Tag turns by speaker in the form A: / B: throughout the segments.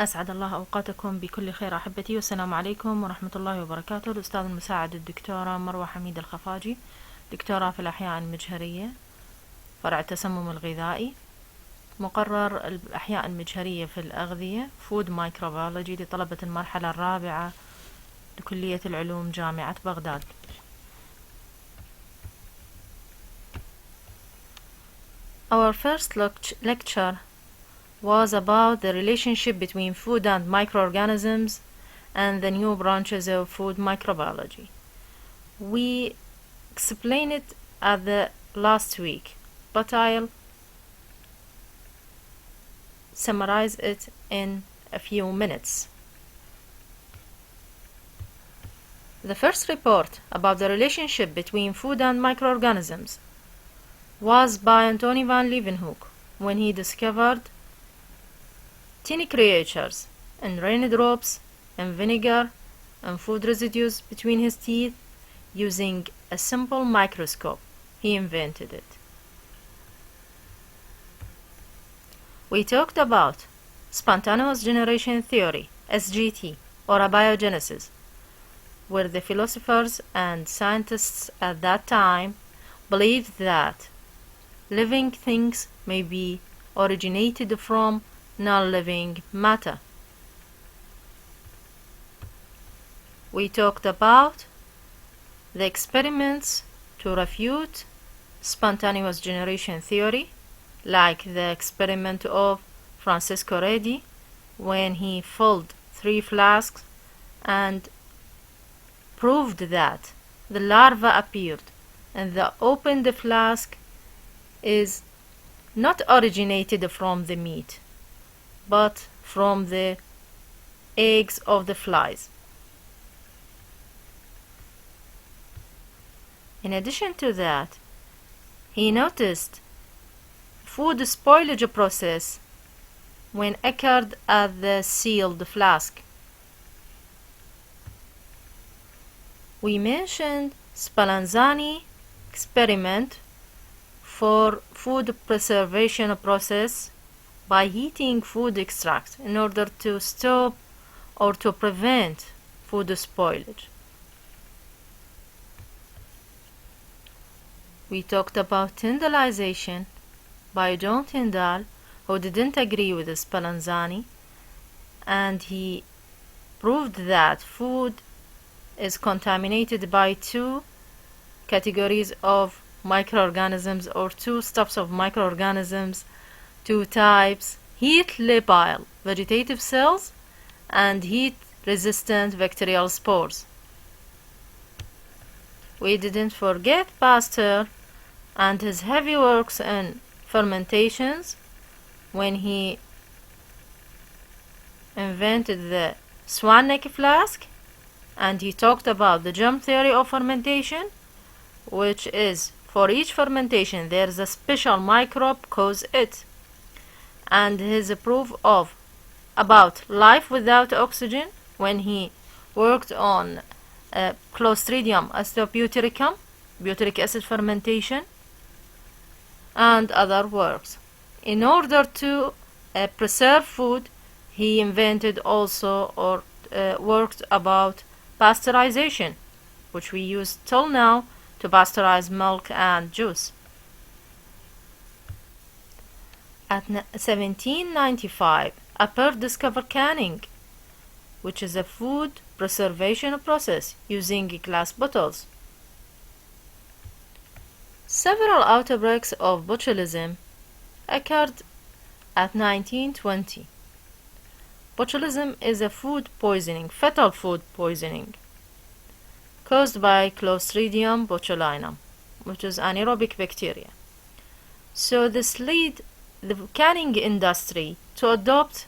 A: أسعد الله أوقاتكم بكل خير أحبتي، والسلام عليكم ورحمة الله وبركاته. الأستاذ المساعد الدكتورة مروة حميد الخفاجي، دكتورة في الأحياء المجهرية فرع التسمم الغذائي، مقرر الأحياء المجهرية في الأغذية Food Microbiology لطلبة المرحلة الرابعة لكلية العلوم جامعة بغداد. Our first lecture was about the relationship between food and microorganisms and the new branches of food microbiology. We explained it at the last week, but I'll summarize it in a few minutes. The first report about the relationship between food and microorganisms was by Antony van Leeuwenhoek when he discovered tiny creatures in raindrops and vinegar and food residues between his teeth using a simple microscope. He invented it. We talked about spontaneous generation theory, SGT, or abiogenesis, where the philosophers and scientists at that time believed that living things may be originated from non-living matter. We talked about the experiments to refute spontaneous generation theory, like the experiment of Francisco Redi when he filled 3 flasks and proved that the larva appeared and the opened flask is not originated from the meat, but from the eggs of the flies. In addition to that, he noticed food spoilage process when occurred at the sealed flask. We mentioned Spallanzani experiment for food preservation process by heating food extract in order to stop or to prevent food spoilage. We talked about tyndallization by John Tyndall, who didn't agree with Spallanzani, and he proved that food is contaminated by 2 categories of microorganisms, or 2 steps of microorganisms, 2 types: heat labile vegetative cells and heat resistant bacterial spores. We didn't forget Pasteur and his heavy works in fermentations when he invented the swan neck flask, and he talked about the germ theory of fermentation, which is for each fermentation there is a special microbe cause it, and his proof of about life without oxygen when he worked on Clostridium astroputyricum, butyric acid fermentation, and other works. In order to preserve food, he invented also or worked about pasteurization, which we use till now to pasteurize milk and juice. At 1795, Appert discovered canning, which is a food preservation process using glass bottles. Several outbreaks of botulism occurred at 1920. Botulism is a food poisoning, fetal food poisoning, caused by Clostridium botulinum, which is anaerobic bacteria. So this led the canning industry to adopt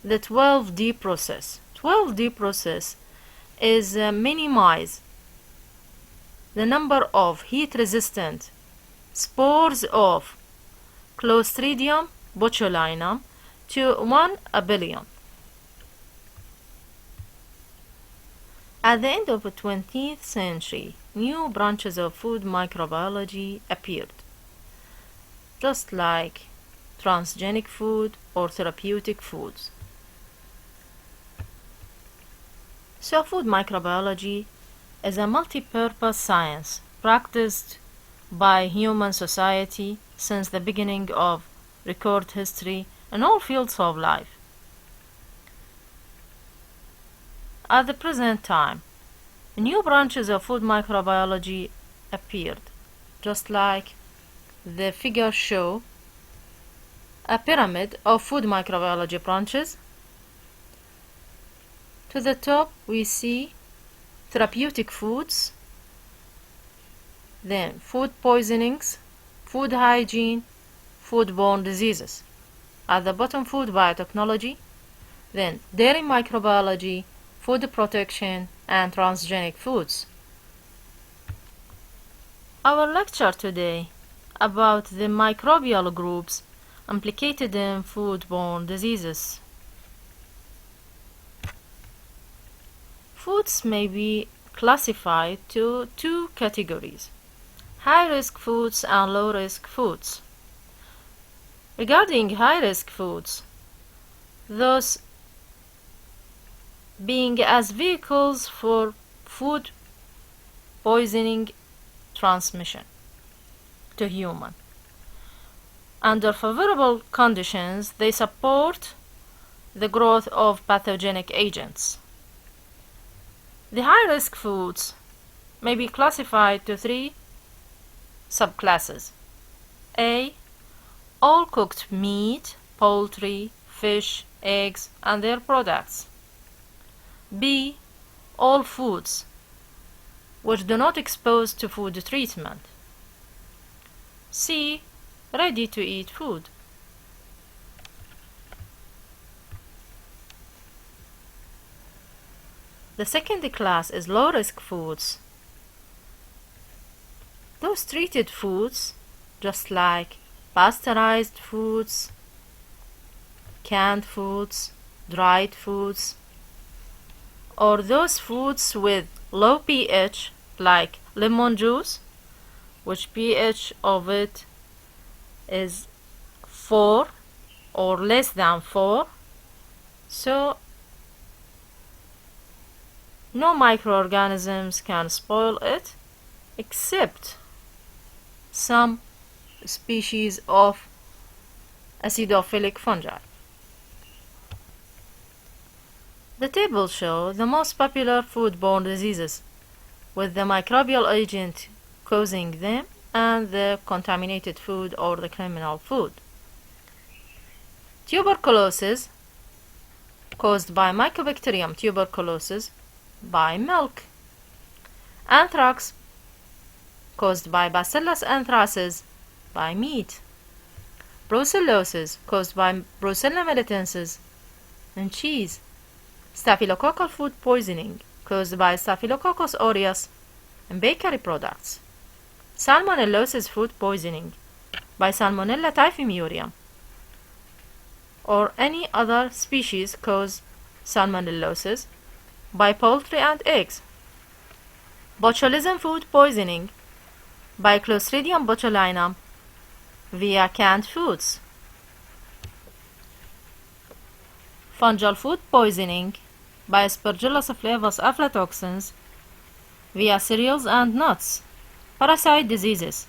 A: the 12D process. 12D process is minimize the number of heat-resistant spores of Clostridium botulinum to 1 billion. At the end of the 20th century, new branches of food microbiology appeared, just like transgenic food or therapeutic foods. So food microbiology is a multi-purpose science practiced by human society since the beginning of record history in all fields of life. At the present time, new branches of food microbiology appeared, just like the figures show a pyramid of food microbiology branches. To the top we see therapeutic foods, then food poisonings, food hygiene, foodborne diseases. At the bottom, food biotechnology, then dairy microbiology, food protection, and transgenic foods. Our lecture today about the microbial groups implicated in foodborne diseases. Foods may be classified to two categories: high-risk foods and low-risk foods. Regarding high-risk foods, those being as vehicles for food poisoning transmission to human. Under favorable conditions, they support the growth of pathogenic agents. The high-risk foods may be classified to three subclasses. A. All cooked meat, poultry, fish, eggs, and their products. B. All foods which do not expose to food treatment. C. Ready-to-eat food. The second class is low-risk foods. Those treated foods, just like pasteurized foods, canned foods, dried foods, or those foods with low pH, like lemon juice, which pH of it is 4 or less than 4, so no microorganisms can spoil it except some species of acidophilic fungi. The table shows the most popular foodborne diseases with the microbial agent causing them and the contaminated food or the criminal food. Tuberculosis, caused by Mycobacterium tuberculosis, by milk. Anthrax, caused by Bacillus anthracis, by meat. Brucellosis, caused by Brucella melitensis, and cheese. Staphylococcal food poisoning, caused by Staphylococcus aureus, and bakery products. Salmonellosis food poisoning, by Salmonella typhimurium, or any other species cause salmonellosis, by poultry and eggs. Botulism food poisoning, by Clostridium botulinum, via canned foods. Fungal food poisoning, by Aspergillus flavus aflatoxins, via cereals and nuts. Parasite diseases,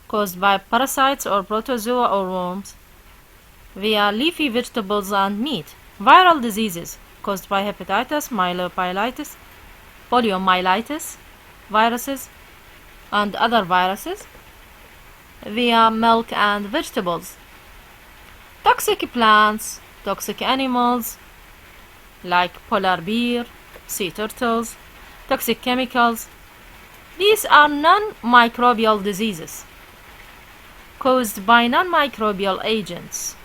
A: caused by parasites or protozoa or worms, via leafy vegetables and meat. Viral diseases, caused by hepatitis, myelopylitis, poliomyelitis, viruses, and other viruses, via milk and vegetables. Toxic plants, toxic animals, like polar bear, sea turtles, toxic chemicals. These are non-microbial diseases caused by non-microbial agents.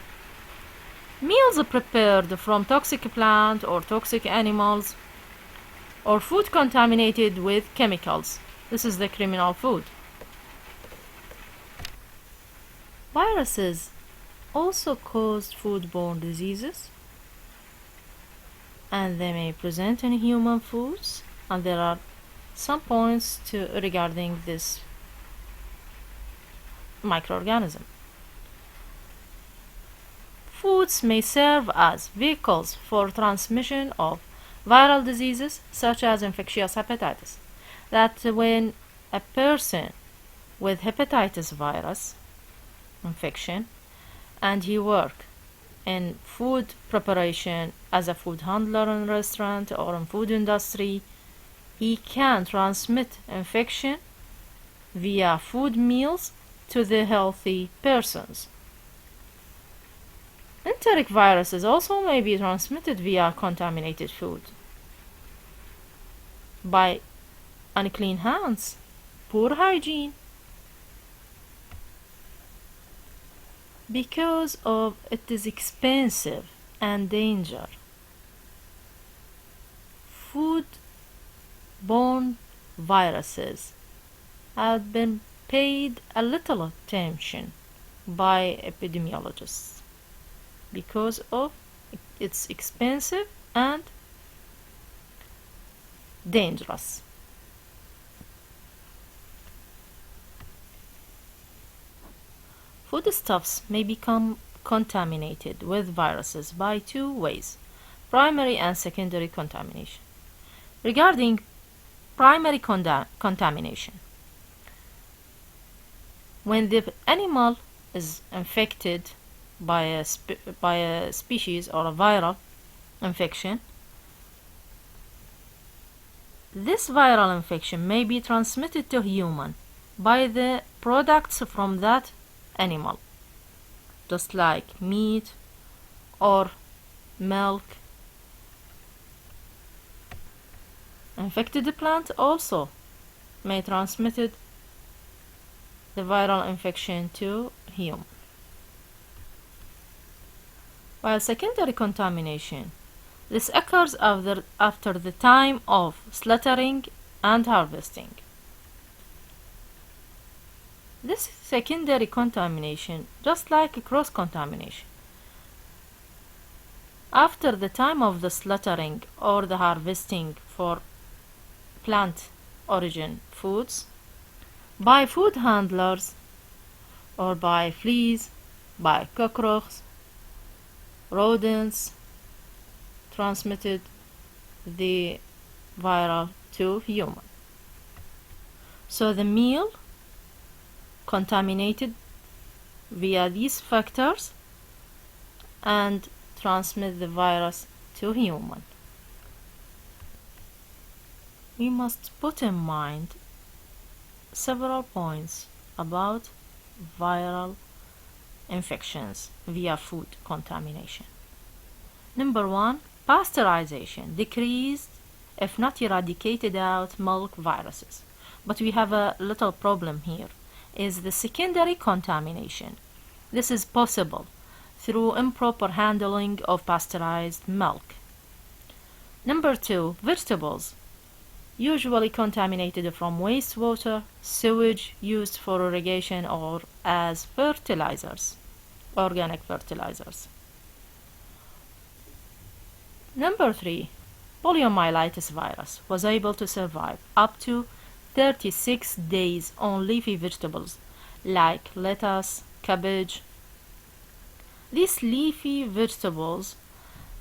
A: Meals prepared from toxic plant or toxic animals, or food contaminated with chemicals. This is the criminal food. Viruses also cause foodborne diseases, and they may present in human foods, and there are some points regarding this microorganism. Foods may serve as vehicles for transmission of viral diseases such as infectious hepatitis. That when a person with hepatitis virus infection and he work in food preparation as a food handler in restaurant or in food industry, he can transmit infection via food meals to the healthy persons. Enteric viruses also may be transmitted via contaminated food by unclean hands, poor hygiene. Because of it is expensive and danger, food-borne viruses have been paid a little attention by epidemiologists because of it's expensive and dangerous. Foodstuffs may become contaminated with viruses by two ways: primary and secondary contamination. Regarding primary contamination, when the animal is infected by a species or a viral infection, this viral infection may be transmitted to human by the products from that animal, just like meat or milk. Infected plant also may transmit the viral infection to human. While secondary contamination, this occurs after the time of slaughtering and harvesting. This secondary contamination, just like cross-contamination, after the time of the slaughtering or the harvesting for plant origin foods, by food handlers or by fleas, by cockroaches, rodents, transmitted the viral to human. So the meal contaminated via these factors and transmit the virus to human. We must put in mind several points about viral infections via food contamination. Number one, pasteurization decreased, if not eradicated out, milk viruses. But we have a little problem here, is the secondary contamination. This is possible through improper handling of pasteurized milk. Number two, vegetables, usually contaminated from wastewater, sewage used for irrigation or as fertilizers, organic fertilizers. Number three, poliomyelitis virus was able to survive up to 36 days on leafy vegetables like lettuce, cabbage. These leafy vegetables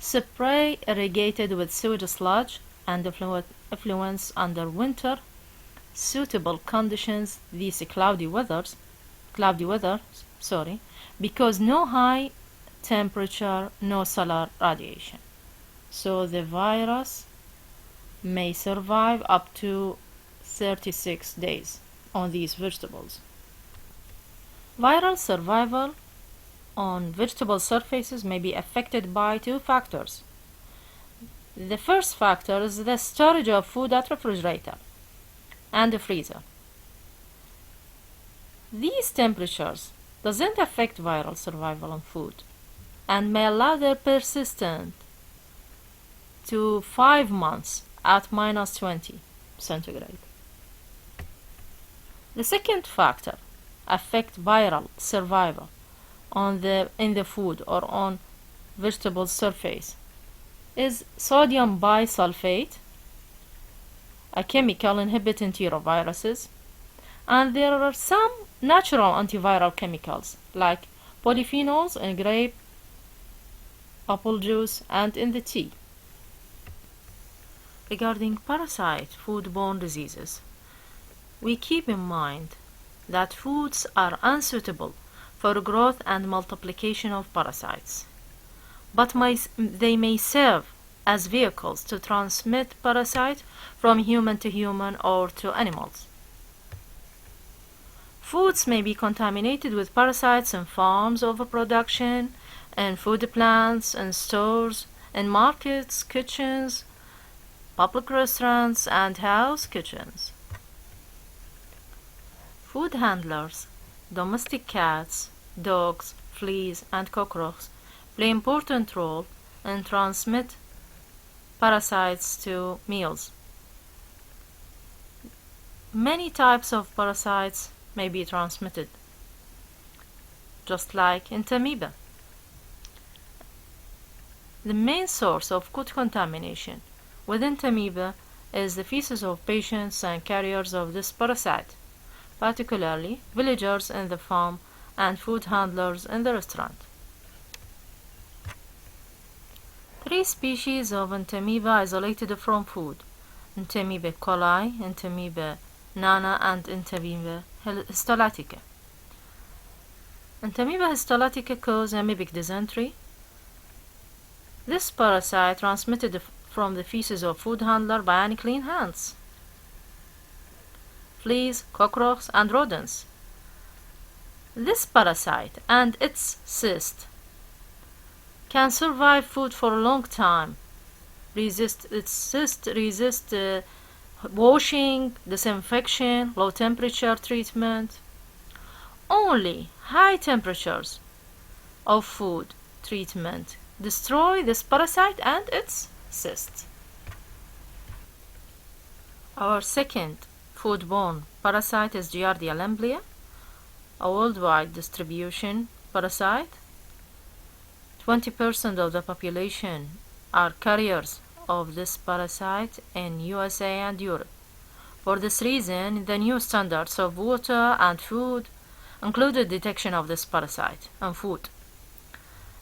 A: spray irrigated with sewage sludge and effluents under winter suitable conditions, these cloudy weather, because no high temperature, no solar radiation. So the virus may survive up to 36 days on these vegetables. Viral survival on vegetable surfaces may be affected by two factors. The first factor is the storage of food at refrigerator and the freezer. These temperatures doesn't affect viral survival on food and may allow their persistence to 5 months at -20 centigrade. The second factor affect viral survival in the food or on vegetable surface is sodium bisulfate, a chemical inhibiting enteroviruses, and there are some natural antiviral chemicals like polyphenols in grape, apple juice, and in the tea. regarding parasite foodborne diseases, we keep in mind that foods are unsuitable for growth and multiplication of parasites, but they may serve as vehicles to transmit parasite from human to human or to animals. Foods may be contaminated with parasites in farms overproduction, in food plants, in stores, in markets, kitchens, public restaurants, and house kitchens. Food handlers, domestic cats, dogs, fleas, and cockroaches play an important role and transmit parasites to meals. Many types of parasites may be transmitted, just like entamoeba. The main source of food contamination with entamoeba is the feces of patients and carriers of this parasite, particularly villagers in the farm and food handlers in the restaurant. 3 species of entamoeba isolated from food: entamoeba coli, entamoeba nana, and entamoeba histolytica. Entamoeba histolytica causes amoebic dysentery. This parasite transmitted from the feces of food handler by unclean hands. Fleas, cockroaches, and rodents. This parasite and its cyst can survive food for a long time, resist washing, disinfection, low temperature treatment. Only high temperatures of food treatment destroy this parasite and its cyst. Our second foodborne parasite is Giardia lamblia, a worldwide distribution parasite. 20% of the population are carriers of this parasite in USA and Europe. For this reason, the new standards of water and food included detection of this parasite in food,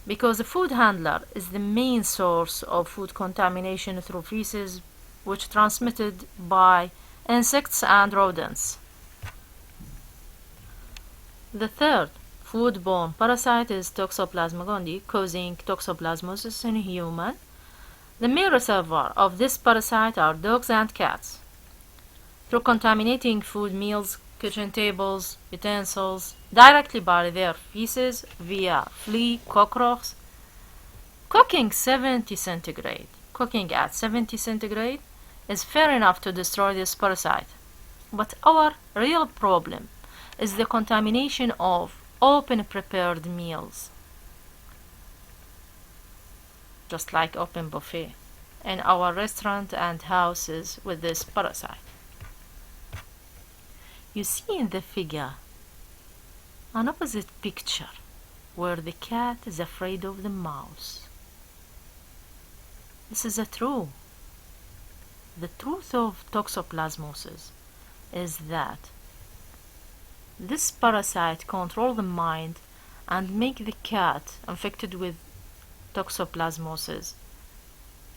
A: because the food handler is the main source of food contamination through feces, which transmitted by insects and rodents. The third foodborne parasite is Toxoplasma gondii, causing toxoplasmosis in human. The main reservoir of this parasite are dogs and cats. Through contaminating food meals, kitchen tables, utensils, directly by their feces via flea, cockroaches. Cooking at 70 centigrade is fair enough to destroy this parasite. But our real problem is the contamination of open prepared meals, just like open buffet, in our restaurant and houses with this parasite. You see in the figure an opposite picture where the cat is afraid of the mouse. This is the truth. The truth of toxoplasmosis is that this parasite controls the mind and make the cat infected with toxoplasmosis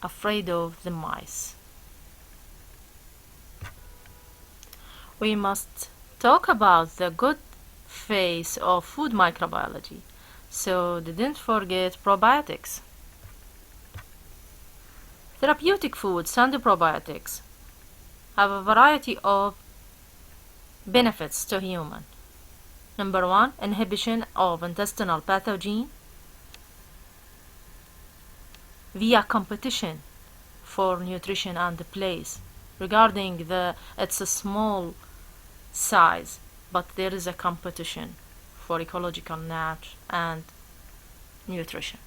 A: afraid of the mice. We must talk about the good face of food microbiology, so didn't forget probiotics. Therapeutic foods and probiotics have a variety of benefits to human. Number 1, inhibition of intestinal pathogen via competition for nutrition and place. Regarding it's a small size, but there is a competition for ecological niche and nutrition.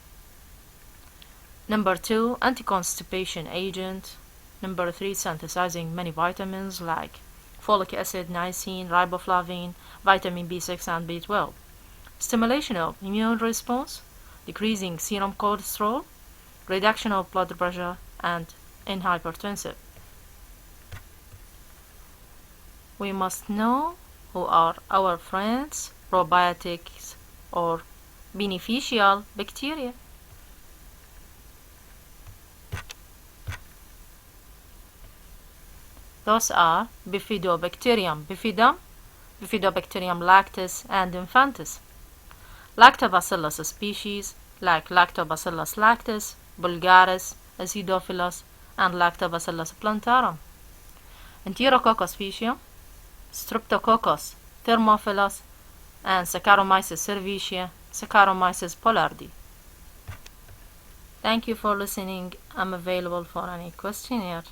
A: Number 2, anti-constipation agent. Number 3, synthesizing many vitamins like folic acid, niacin, riboflavin, vitamin B6 and B12. Stimulation of immune response, decreasing serum cholesterol, reduction of blood pressure, and in hypertensive. We must know who are our friends, probiotics or beneficial bacteria. Those are Bifidobacterium bifidum, Bifidobacterium lactis, and infantis. Lactobacillus species like Lactobacillus lactis, Bulgaris, Acidophilus, and Lactobacillus plantarum. Enterococcus faecium, Streptococcus thermophilus, and Saccharomyces cerevisiae, Saccharomyces pollardi. Thank you for listening. I'm available for any questionnaire.